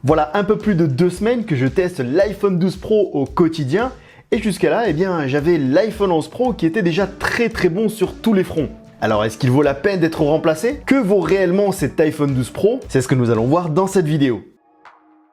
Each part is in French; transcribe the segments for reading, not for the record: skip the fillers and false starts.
Voilà un peu plus de 2 semaines que je teste l'iPhone 12 Pro au quotidien et jusqu'à là, j'avais l'iPhone 11 Pro qui était déjà très bon sur tous les fronts. Alors est-ce qu'il vaut la peine d'être remplacé? Que vaut réellement cet iPhone 12 Pro? C'est ce que nous allons voir dans cette vidéo.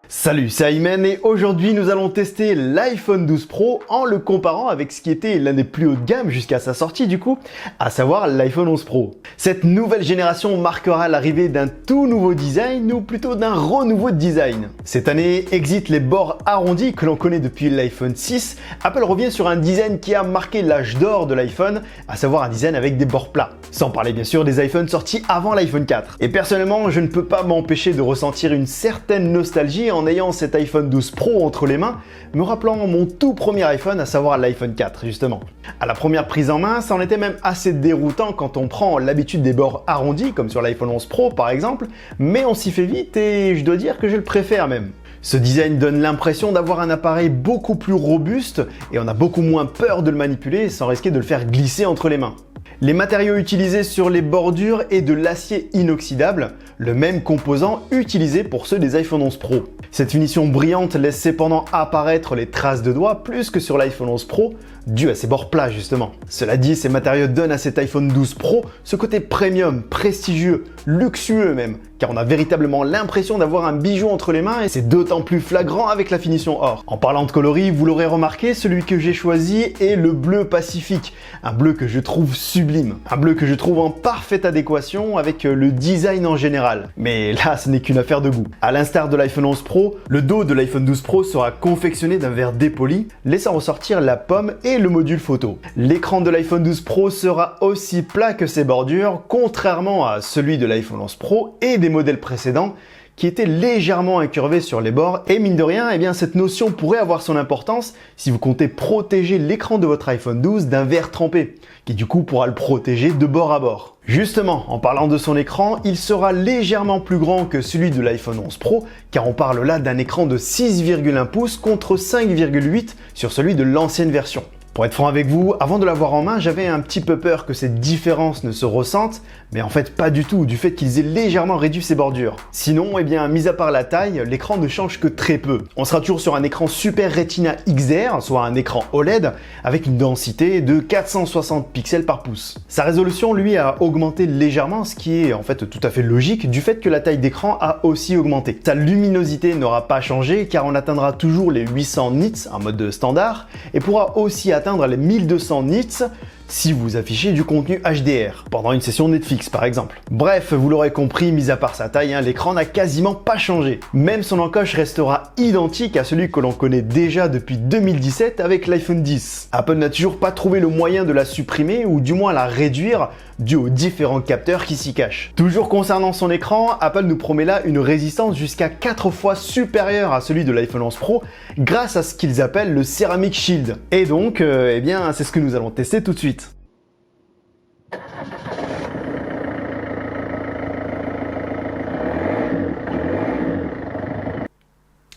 Salut, c'est Ayman et aujourd'hui nous allons tester l'iPhone 12 Pro en le comparant avec ce qui était l'un des plus hauts de gamme jusqu'à sa sortie du coup, à savoir l'iPhone 11 Pro. Cette nouvelle génération marquera l'arrivée d'un tout nouveau design ou plutôt d'un renouveau de design. Cette année, exit les bords arrondis que l'on connaît depuis l'iPhone 6, Apple revient sur un design qui a marqué l'âge d'or de l'iPhone, à savoir un design avec des bords plats. Sans parler bien sûr des iPhones sortis avant l'iPhone 4. Et personnellement, je ne peux pas m'empêcher de ressentir une certaine nostalgie en ayant cet iPhone 12 Pro entre les mains, me rappelant mon tout premier iPhone, à savoir l'iPhone 4 justement. À la première prise en main, ça en était même assez déroutant quand on prend l'habitude des bords arrondis, comme sur l'iPhone 11 Pro par exemple, mais on s'y fait vite et je dois dire que je le préfère même. Ce design donne l'impression d'avoir un appareil beaucoup plus robuste et on a beaucoup moins peur de le manipuler sans risquer de le faire glisser entre les mains. Les matériaux utilisés sur les bordures est de l'acier inoxydable, le même composant utilisé pour ceux des iPhone 11 Pro. Cette finition brillante laisse cependant apparaître les traces de doigts plus que sur l'iPhone 11 Pro, dû à ses bords plats justement. Cela dit, ces matériaux donnent à cet iPhone 12 Pro ce côté premium, prestigieux, luxueux même, car on a véritablement l'impression d'avoir un bijou entre les mains et c'est d'autant plus flagrant avec la finition or. En parlant de coloris, vous l'aurez remarqué, celui que j'ai choisi est le bleu Pacifique, un bleu que je trouve sublime, un bleu que je trouve en parfaite adéquation avec le design en général. Mais là, ce n'est qu'une affaire de goût. À l'instar de l'iPhone 11 Pro, le dos de l'iPhone 12 Pro sera confectionné d'un verre dépoli, laissant ressortir la pomme et le module photo. L'écran de l'iPhone 12 Pro sera aussi plat que ses bordures, contrairement à celui de l'iPhone 11 Pro et des modèles précédents qui étaient légèrement incurvés sur les bords et mine de rien, cette notion pourrait avoir son importance si vous comptez protéger l'écran de votre iPhone 12 d'un verre trempé, qui du coup pourra le protéger de bord à bord. Justement, en parlant de son écran, il sera légèrement plus grand que celui de l'iPhone 11 Pro, car on parle là d'un écran de 6,1 pouces contre 5,8 sur celui de l'ancienne version. Pour être franc avec vous, avant de l'avoir en main, j'avais un petit peu peur que cette différence ne se ressente, mais en fait pas du tout, du fait qu'ils aient légèrement réduit ses bordures. Sinon, mis à part la taille, l'écran ne change que très peu. On sera toujours sur un écran Super Retina XDR, soit un écran OLED, avec une densité de 460 pixels par pouce. Sa résolution, lui, a augmenté légèrement, ce qui est en fait tout à fait logique, du fait que la taille d'écran a aussi augmenté. Sa luminosité n'aura pas changé, car on atteindra toujours les 800 nits en mode standard, et pourra aussi atteindre les 1200 nits si vous affichez du contenu HDR, pendant une session Netflix par exemple. Bref, vous l'aurez compris, mis à part sa taille, l'écran n'a quasiment pas changé. Même son encoche restera identique à celui que l'on connaît déjà depuis 2017 avec l'iPhone 10. Apple n'a toujours pas trouvé le moyen de la supprimer ou du moins la réduire dû aux différents capteurs qui s'y cachent. Toujours concernant son écran, Apple nous promet là une résistance jusqu'à 4 fois supérieure à celui de l'iPhone 11 Pro grâce à ce qu'ils appellent le Ceramic Shield. Et donc, c'est ce que nous allons tester tout de suite.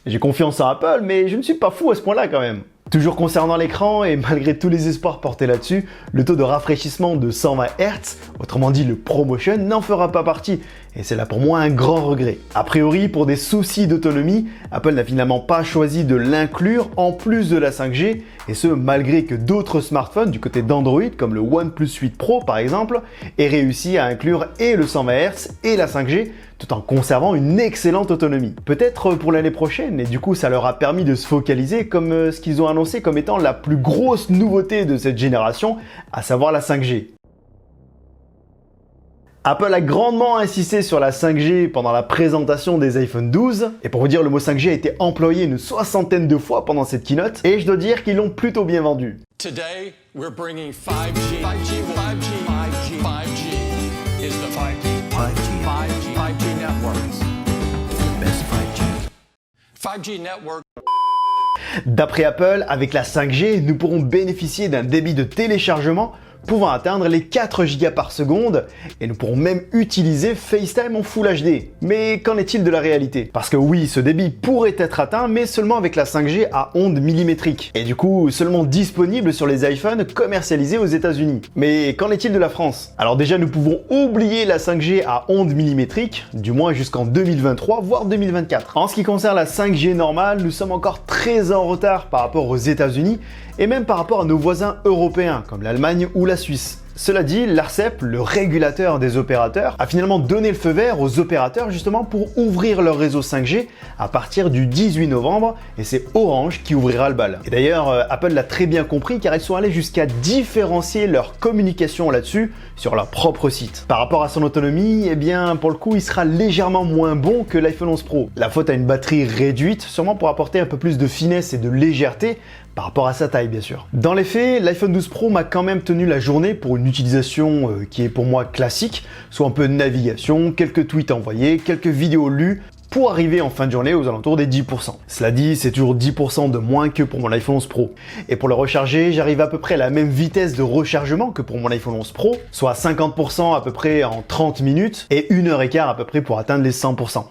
J'ai confiance en Apple, mais je ne suis pas fou à ce point-là quand même. Toujours concernant l'écran, et malgré tous les espoirs portés là-dessus, le taux de rafraîchissement de 120 Hz, autrement dit le ProMotion, n'en fera pas partie, et c'est là pour moi un grand regret. A priori, pour des soucis d'autonomie, Apple n'a finalement pas choisi de l'inclure en plus de la 5G, et ce malgré que d'autres smartphones du côté d'Android, comme le OnePlus 8 Pro par exemple, aient réussi à inclure et le 120 Hz et la 5G, tout en conservant une excellente autonomie. Peut-être pour l'année prochaine, et du coup ça leur a permis de se focaliser comme ce qu'ils ont annoncé comme étant la plus grosse nouveauté de cette génération, à savoir la 5G. Apple a grandement insisté sur la 5G pendant la présentation des iPhone 12, et pour vous dire, le mot 5G a été employé une 60aine de fois pendant cette keynote, et je dois dire qu'ils l'ont plutôt bien vendu. Today, we're bringing 5G. 5G is the 5G networks. Best 5G. 5G network. D'après Apple, avec la 5G, nous pourrons bénéficier d'un débit de téléchargement pouvant atteindre les 4 Go par seconde, et nous pourrons même utiliser FaceTime en Full HD. Mais qu'en est-il de la réalité? Parce que oui, ce débit pourrait être atteint, mais seulement avec la 5G à ondes millimétriques, et du coup seulement disponible sur les iPhones commercialisés aux États-Unis. Mais qu'en est-il de la France? Alors déjà, nous pouvons oublier la 5G à ondes millimétriques, du moins jusqu'en 2023, voire 2024. En ce qui concerne la 5G normale, nous sommes encore très en retard par rapport aux États-Unis, et même par rapport à nos voisins européens, comme l'Allemagne ou la Suisse. Cela dit, l'ARCEP, le régulateur des opérateurs, a finalement donné le feu vert aux opérateurs justement pour ouvrir leur réseau 5G à partir du 18 novembre, et c'est Orange qui ouvrira le bal. Et d'ailleurs, Apple l'a très bien compris car ils sont allés jusqu'à différencier leur communication là-dessus sur leur propre site. Par rapport à son autonomie, eh bien pour le coup, il sera légèrement moins bon que l'iPhone 11 Pro. La faute à une batterie réduite, sûrement pour apporter un peu plus de finesse et de légèreté, par rapport à sa taille bien sûr. Dans les faits, l'iPhone 12 Pro m'a quand même tenu la journée pour une utilisation qui est pour moi classique, soit un peu de navigation, quelques tweets envoyés, quelques vidéos lues, pour arriver en fin de journée aux alentours des 10%. Cela dit, c'est toujours 10% de moins que pour mon iPhone 11 Pro. Et pour le recharger, j'arrive à peu près à la même vitesse de rechargement que pour mon iPhone 11 Pro, soit 50% à peu près en 30 minutes et 1h15 à peu près pour atteindre les 100%.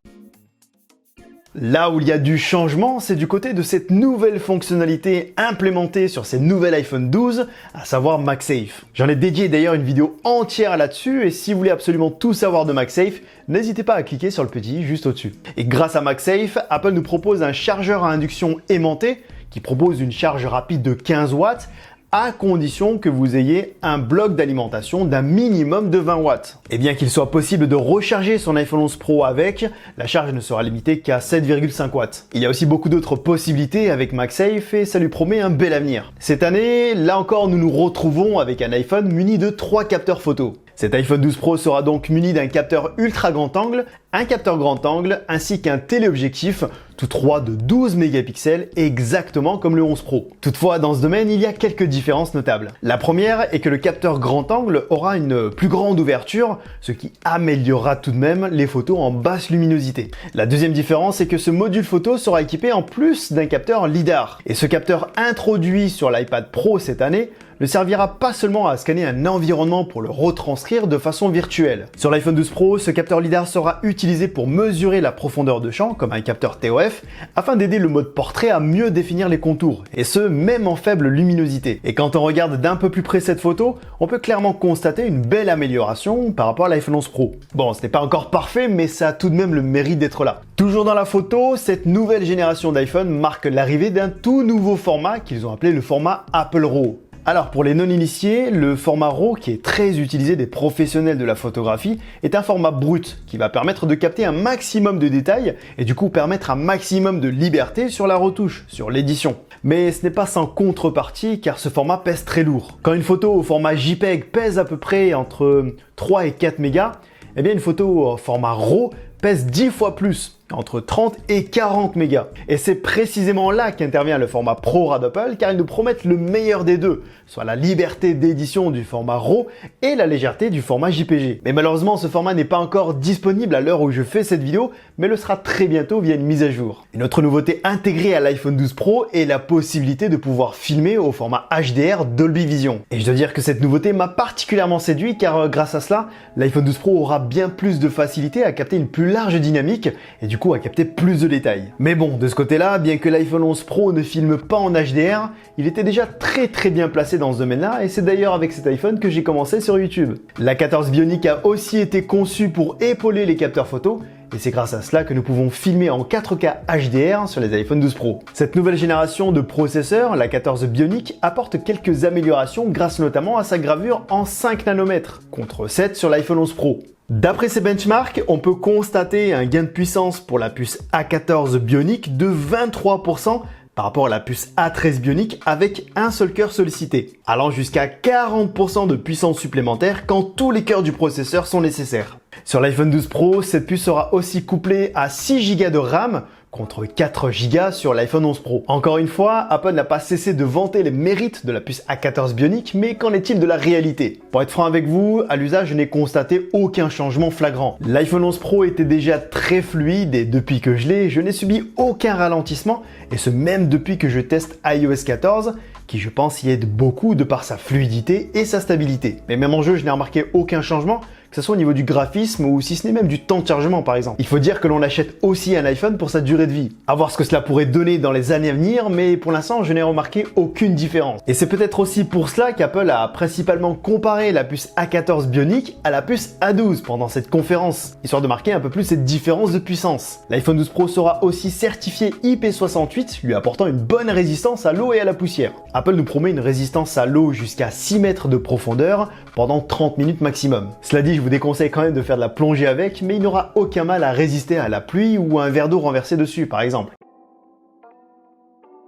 Là où il y a du changement, c'est du côté de cette nouvelle fonctionnalité implémentée sur ces nouvelles iPhone 12, à savoir MagSafe. J'en ai dédié d'ailleurs une vidéo entière là-dessus, et si vous voulez absolument tout savoir de MagSafe, n'hésitez pas à cliquer sur le petit juste au-dessus. Et grâce à MagSafe, Apple nous propose un chargeur à induction aimanté qui propose une charge rapide de 15 watts, à condition que vous ayez un bloc d'alimentation d'un minimum de 20 watts. Et bien qu'il soit possible de recharger son iPhone 11 Pro avec, la charge ne sera limitée qu'à 7,5 watts. Il y a aussi beaucoup d'autres possibilités avec MagSafe et ça lui promet un bel avenir. Cette année, là encore, nous nous retrouvons avec un iPhone muni de 3 capteurs photo. Cet iPhone 12 Pro sera donc muni d'un capteur ultra grand angle, un capteur grand angle ainsi qu'un téléobjectif, tous trois de 12 mégapixels exactement comme le 11 Pro. Toutefois, dans ce domaine, il y a quelques différences notables. La première est que le capteur grand angle aura une plus grande ouverture, ce qui améliorera tout de même les photos en basse luminosité. La deuxième différence est que ce module photo sera équipé en plus d'un capteur LiDAR. Et ce capteur introduit sur l'iPad Pro cette année ne servira pas seulement à scanner un environnement pour le retranscrire de façon virtuelle. Sur l'iPhone 12 Pro, ce capteur LiDAR sera utilisé pour mesurer la profondeur de champ, comme un capteur TOF, afin d'aider le mode portrait à mieux définir les contours, et ce, même en faible luminosité. Et quand on regarde d'un peu plus près cette photo, on peut clairement constater une belle amélioration par rapport à l'iPhone 11 Pro. Bon, ce n'est pas encore parfait, mais ça a tout de même le mérite d'être là. Toujours dans la photo, cette nouvelle génération d'iPhone marque l'arrivée d'un tout nouveau format qu'ils ont appelé le format Apple RAW. Alors pour les non-initiés, le format RAW, qui est très utilisé des professionnels de la photographie, est un format brut qui va permettre de capter un maximum de détails et du coup permettre un maximum de liberté sur la retouche, sur l'édition. Mais ce n'est pas sans contrepartie car ce format pèse très lourd. Quand une photo au format JPEG pèse à peu près entre 3 et 4 mégas, eh bien une photo au format RAW pèse 10 fois plus, entre 30 et 40 mégas. Et c'est précisément là qu'intervient le format ProRAW d'Apple, car ils nous promettent le meilleur des deux, soit la liberté d'édition du format RAW et la légèreté du format JPG. Mais malheureusement, ce format n'est pas encore disponible à l'heure où je fais cette vidéo, mais le sera très bientôt via une mise à jour. Une autre nouveauté intégrée à l'iPhone 12 Pro est la possibilité de pouvoir filmer au format HDR Dolby Vision. Et je dois dire que cette nouveauté m'a particulièrement séduit, car grâce à cela, l'iPhone 12 Pro aura bien plus de facilité à capter une plus large dynamique et du coup à capter plus de détails. Mais bon, de ce côté-là, bien que l'iPhone 11 Pro ne filme pas en HDR, il était déjà très bien placé dans ce domaine-là, et c'est d'ailleurs avec cet iPhone que j'ai commencé sur YouTube. La 14 Bionic a aussi été conçue pour épauler les capteurs photo, et c'est grâce à cela que nous pouvons filmer en 4K HDR sur les iPhone 12 Pro. Cette nouvelle génération de processeurs, la 14 Bionic, apporte quelques améliorations grâce notamment à sa gravure en 5 nanomètres, contre 7 sur l'iPhone 11 Pro. D'après ces benchmarks, on peut constater un gain de puissance pour la puce A14 Bionic de 23% par rapport à la puce A13 Bionic avec un seul cœur sollicité, allant jusqu'à 40% de puissance supplémentaire quand tous les cœurs du processeur sont nécessaires. Sur l'iPhone 12 Pro, cette puce sera aussi couplée à 6 Go de RAM contre 4 Go sur l'iPhone 11 Pro. Encore une fois, Apple n'a pas cessé de vanter les mérites de la puce A14 Bionic, mais qu'en est-il de la réalité? Pour être franc avec vous, à l'usage, je n'ai constaté aucun changement flagrant. L'iPhone 11 Pro était déjà très fluide et depuis que je l'ai, je n'ai subi aucun ralentissement, et ce même depuis que je teste iOS 14, qui je pense y aide beaucoup de par sa fluidité et sa stabilité. Mais même en jeu, je n'ai remarqué aucun changement, que ce soit au niveau du graphisme ou si ce n'est même du temps de chargement par exemple. Il faut dire que l'on achète aussi un iPhone pour sa durée de vie. À voir ce que cela pourrait donner dans les années à venir, mais pour l'instant je n'ai remarqué aucune différence. Et c'est peut-être aussi pour cela qu'Apple a principalement comparé la puce A14 Bionic à la puce A12 pendant cette conférence, histoire de marquer un peu plus cette différence de puissance. L'iPhone 12 Pro sera aussi certifié IP68, lui apportant une bonne résistance à l'eau et à la poussière. Apple nous promet une résistance à l'eau jusqu'à 6 mètres de profondeur pendant 30 minutes maximum. Cela dit, je vous déconseille quand même de faire de la plongée avec, mais il n'aura aucun mal à résister à la pluie ou à un verre d'eau renversé dessus par exemple.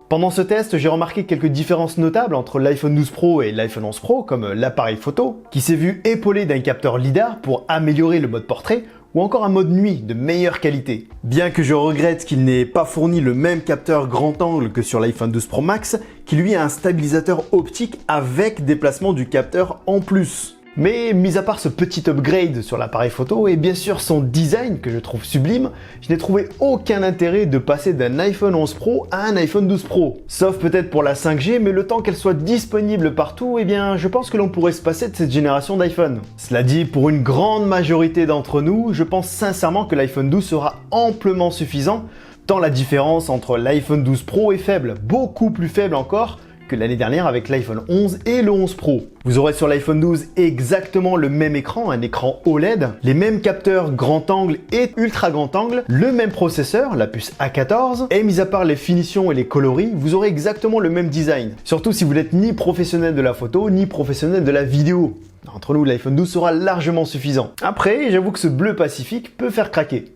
Pendant ce test, j'ai remarqué quelques différences notables entre l'iPhone 12 Pro et l'iPhone 11 Pro, comme l'appareil photo, qui s'est vu épaulé d'un capteur LiDAR pour améliorer le mode portrait, ou encore un mode nuit de meilleure qualité. Bien que je regrette qu'il n'ait pas fourni le même capteur grand angle que sur l'iPhone 12 Pro Max, qui lui a un stabilisateur optique avec déplacement du capteur en plus. Mais mis à part ce petit upgrade sur l'appareil photo et bien sûr son design que je trouve sublime, je n'ai trouvé aucun intérêt de passer d'un iPhone 11 Pro à un iPhone 12 Pro. Sauf peut-être pour la 5G, mais le temps qu'elle soit disponible partout, eh bien je pense que l'on pourrait se passer de cette génération d'iPhone. Cela dit, pour une grande majorité d'entre nous, je pense sincèrement que l'iPhone 12 sera amplement suffisant, tant la différence entre l'iPhone 12 Pro est faible, beaucoup plus faible encore que l'année dernière avec l'iPhone 11 et le 11 Pro. Vous aurez sur l'iPhone 12 exactement le même écran, un écran OLED, les mêmes capteurs grand angle et ultra grand angle, le même processeur, la puce A14, et mis à part les finitions et les coloris, vous aurez exactement le même design. Surtout si vous n'êtes ni professionnel de la photo, ni professionnel de la vidéo. Entre nous, l'iPhone 12 sera largement suffisant. Après, j'avoue que ce bleu Pacifique peut faire craquer.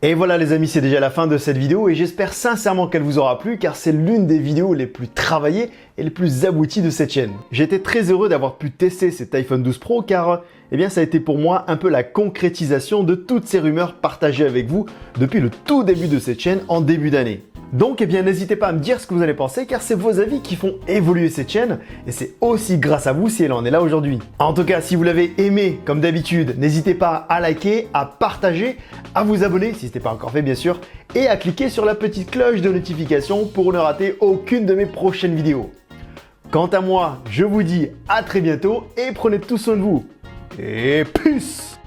Et voilà les amis, c'est déjà la fin de cette vidéo et j'espère sincèrement qu'elle vous aura plu car c'est l'une des vidéos les plus travaillées et les plus abouties de cette chaîne. J'ai été très heureux d'avoir pu tester cet iPhone 12 Pro car ça a été pour moi un peu la concrétisation de toutes ces rumeurs partagées avec vous depuis le tout début de cette chaîne en début d'année. Donc n'hésitez pas à me dire ce que vous allez penser car c'est vos avis qui font évoluer cette chaîne et c'est aussi grâce à vous si elle en est là aujourd'hui. En tout cas, si vous l'avez aimé comme d'habitude, n'hésitez pas à liker, à partager, à vous abonner si ce n'est pas encore fait bien sûr et à cliquer sur la petite cloche de notification pour ne rater aucune de mes prochaines vidéos. Quant à moi, je vous dis à très bientôt et prenez tout soin de vous. Et peace!